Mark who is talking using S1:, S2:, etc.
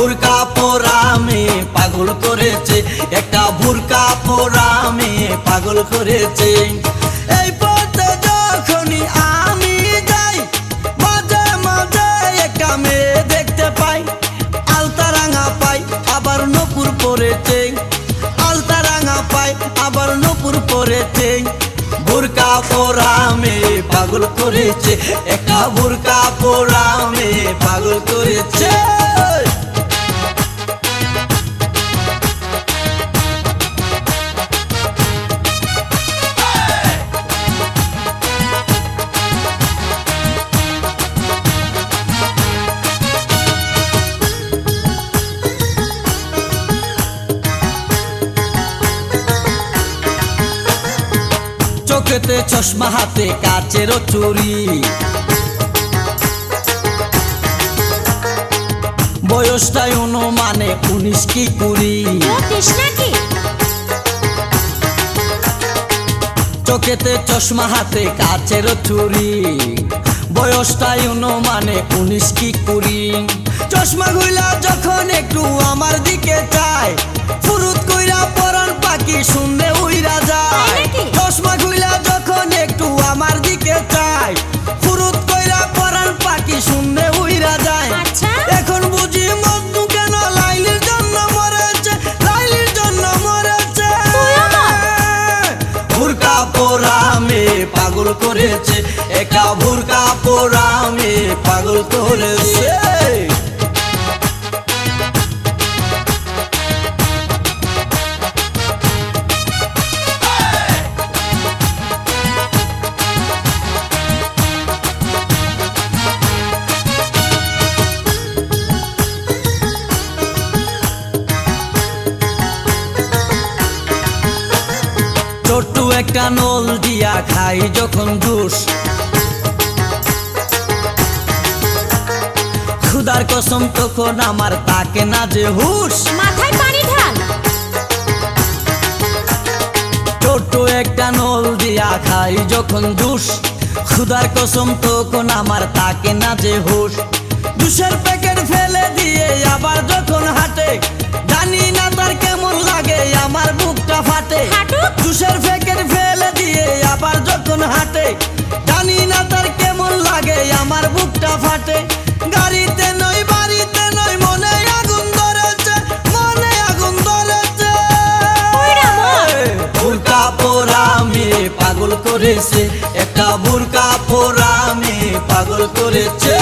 S1: বুরকা পরা মেয়ে পাগল করেছে, একটা বুরকা পরা মেয়ে পাগল করেছে। এই পথে যখনই আমি যাই মাঝে মাঝে একটা মেয়ে দেখতে পাই, আলতা রাঙা পাই আবার নূপুর পরেছে, আলতা রাঙা পাই আবার নূপুর পরেছে। বুরকা পরা মেয়ে পাগল করেছে, একটা বুরকা পরা মেয়ে পাগল করেছে। চোখেতে চশমা হাতে কাচের চুরি, বয়সটাই অনুমানে 19 কি 20। চোখেতে চশমা হাতে কাচের চুরি, বয়সটাই অনুমানে 19 কি 20। চশমা গুলা যখন একটু আমার দিকে চায় ফুরুত কইরা পরান পাখি শুনলে উইরা যায়। চশমা গুলা যখন একটু আমার দিকে চায় ফুরুত কইরা পরান পাখি শুনলে উইরা যায়। এখন বুঝি মজনু কেন লাইলির জন্য মরেছে, লাইলির জন্য মরেছে। বুরকা পরা মেয়ে পাগল করেছে, একা বুরকা পরা মেয়ে পাগল করেছে। ছোট্ট একটা নল দিয়া খাই যখন জুস, খুদার কসম তখন আমার তাকে না যে হুশ।
S2: মাথায় পানি ঢাল।
S1: ছোট্ট একটা নল দিয়া খাই যখন জুস, খুদার কসম তখন আমার তাকে না যে হুশ। জুসের প্যাকেট ফেলে দিয়ে আবার যখন হাঁটে জানি না তার কেমন লাগে আমার বুকটা ফাটে। জুসের প্যাকেট ফেলে দিয়ে আবার যখন হাঁটে জানি না তার কেমন লাগে আমার বুকটা ফাটে। গাড়িতে নয় বাড়িতে নয় মনে আগুন ধরেছে, মনে আগুন ধরেছে। বুরকা পরা মেয়ে পাগল করেছে, একটা বুরকা পরা মেয়ে পাগল করেছে।